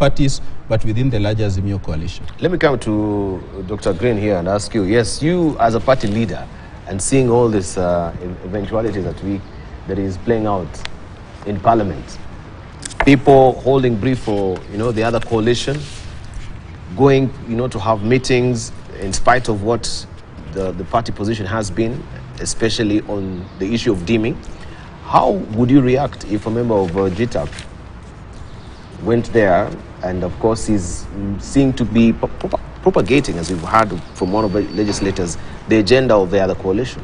parties, but within the larger Azimio coalition. Let me come to Dr. Green here and ask you, yes, you as a party leader and seeing all this eventuality that is playing out in Parliament, people holding brief for, the other coalition, going, to have meetings in spite of what the party position has been, especially on the issue of deeming. How would you react if a member of GTAP went there and, of course, is seen to be propagating, as we've heard from one of the legislators, the agenda of the other coalition?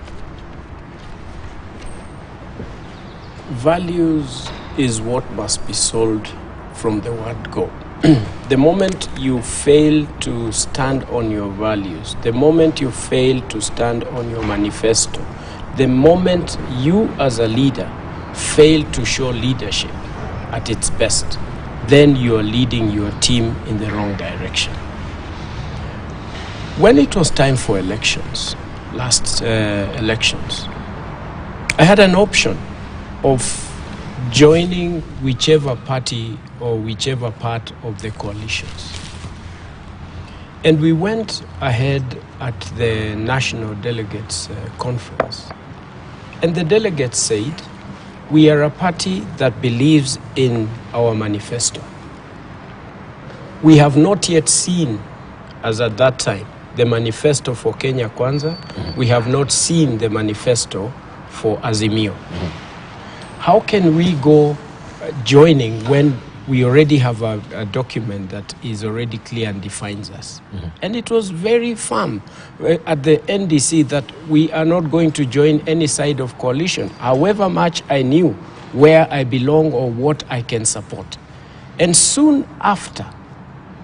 Values is what must be sold from the word go. The moment you fail to stand on your values, the moment you fail to stand on your manifesto, the moment you as a leader fail to show leadership at its best, then you are leading your team in the wrong direction. When it was time for elections, last elections, I had an option of joining whichever party or whichever part of the coalitions. And we went ahead at the National Delegates Conference. And the delegates said, we are a party that believes in our manifesto. We have not yet seen, as at that time, the manifesto for Kenya Kwanza. Mm-hmm. We have not seen the manifesto for Azimio. Mm-hmm. How can we go joining when we already have a document that is already clear and defines us? Mm-hmm. And it was very firm at the NDC that we are not going to join any side of coalition, however much I knew where I belong or what I can support. And soon after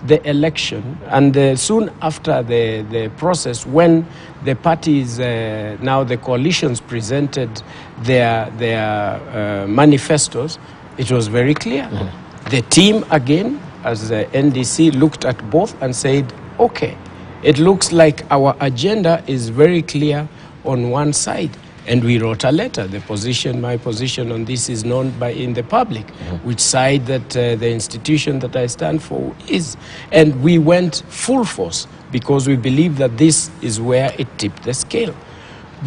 the election and soon after the process, when the parties, now the coalitions presented their manifestos, it was very clear. Mm-hmm. The team, again, as the NDC, looked at both and said, okay, it looks like our agenda is very clear on one side. And we wrote a letter. The position, my position on this is known in the public, mm-hmm. which side that the institution that I stand for is. And we went full force because we believe that this is where it tipped the scale.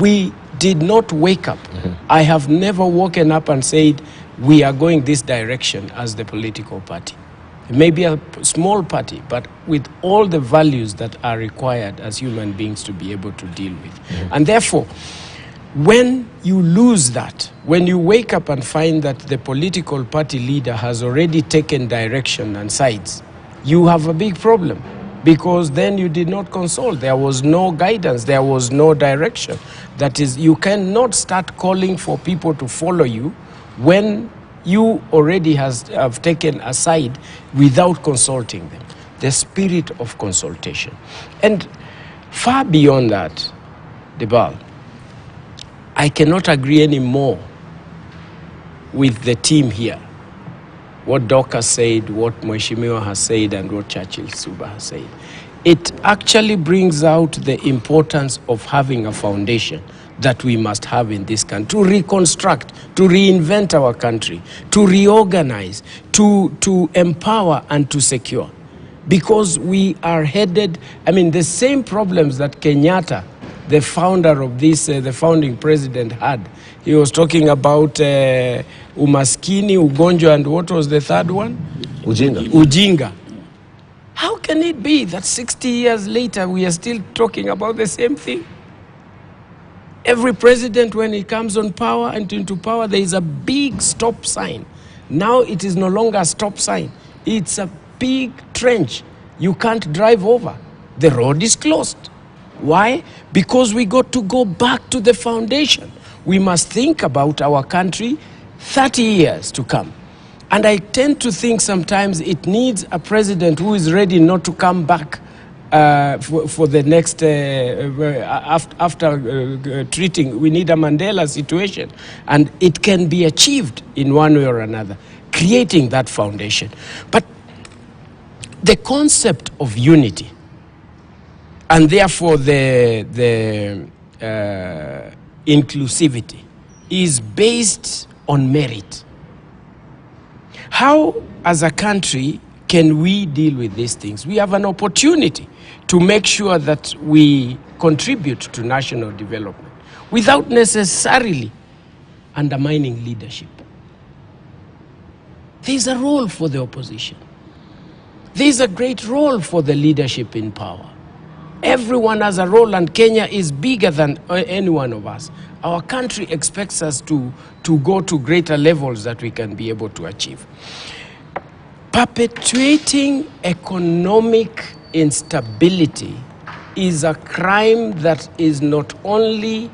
We did not wake up. Mm-hmm. I have never woken up and said, we are going this direction as the political party. It may be a small party, but with all the values that are required as human beings to be able to deal with. Mm-hmm. And therefore, when you lose that, when you wake up and find that the political party leader has already taken direction and sides, you have a big problem, because then you did not consult. There was no guidance. There was no direction. That is, you cannot start calling for people to follow you when you already have taken a side without consulting them. The spirit of consultation. And far beyond that, Debal, I cannot agree anymore with the team here. What Doka said, what Mheshimiwa has said, and what Churchill Suba has said. It actually brings out the importance of having a foundation that we must have in this country, to reconstruct, to reinvent our country, to reorganize, to empower and to secure. Because we are headed, the same problems that Kenyatta, the founder of this, the founding president, had. He was talking about umaskini, ugonjwa, and what was the third one? Ujinga. How can it be that 60 years later we are still talking about the same thing? Every president, when he comes on power and into power, there is a big stop sign. Now it is no longer a stop sign. It's a big trench. You can't drive over. The road is closed. Why? Because we got to go back to the foundation. We must think about our country 30 years to come. And I tend to think sometimes it needs a president who is ready not to come back for the next, after treating. We need a Mandela situation. And it can be achieved in one way or another, creating that foundation. But the concept of unity, and therefore the inclusivity, is based on merit. How, as a country, can we deal with these things? We have an opportunity to make sure that we contribute to national development without necessarily undermining leadership. There's a role for the opposition. There's a great role for the leadership in power. Everyone has a role, and Kenya is bigger than any one of us. Our country expects us to go to greater levels that we can be able to achieve. Perpetuating economic instability is a crime that is not only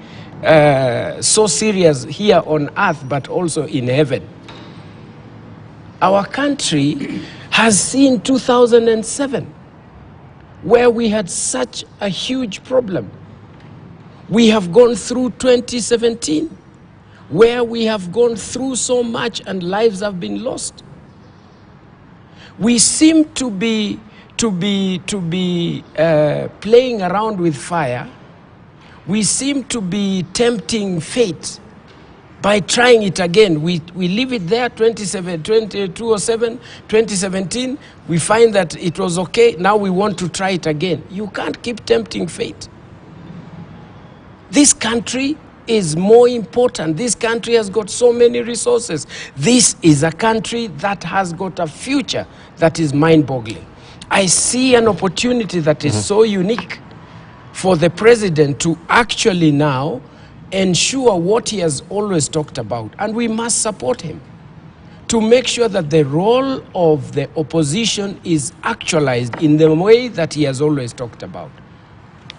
so serious here on earth, but also in heaven. Our country has seen 2007, where we had such a huge problem. We have gone through 2017, where we have gone through so much and lives have been lost. We seem to be playing around with fire. We seem to be tempting fate by trying it again. We leave it there, 2017, we find that it was okay, now we want to try it again. You can't keep tempting fate. This country is more important. This country has got so many resources. This is a country that has got a future that is mind-boggling. I see an opportunity that is so unique for the president to actually now ensure what he has always talked about, and we must support him to make sure that the role of the opposition is actualized in the way that he has always talked about.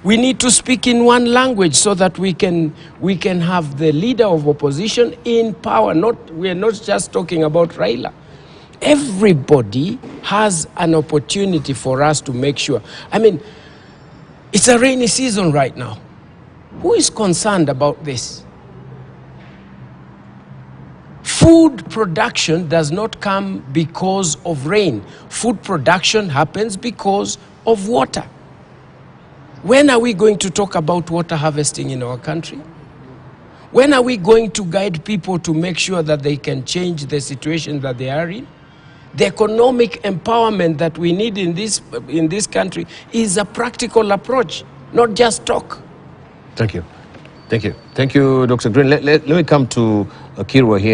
We need to speak in one language so that we can have the leader of opposition in power. We are not just talking about Raila. Everybody has an opportunity for us to make sure. I mean, it's a rainy season right now. Who is concerned about this? Food production does not come because of rain. Food production happens because of water. When are we going to talk about water harvesting in our country? When are we going to guide people to make sure that they can change the situation that they are in? The economic empowerment that we need in this country is a practical approach, not just talk. Thank you. Thank you. Thank you, Dr. Green. Let me come to Kirwa here.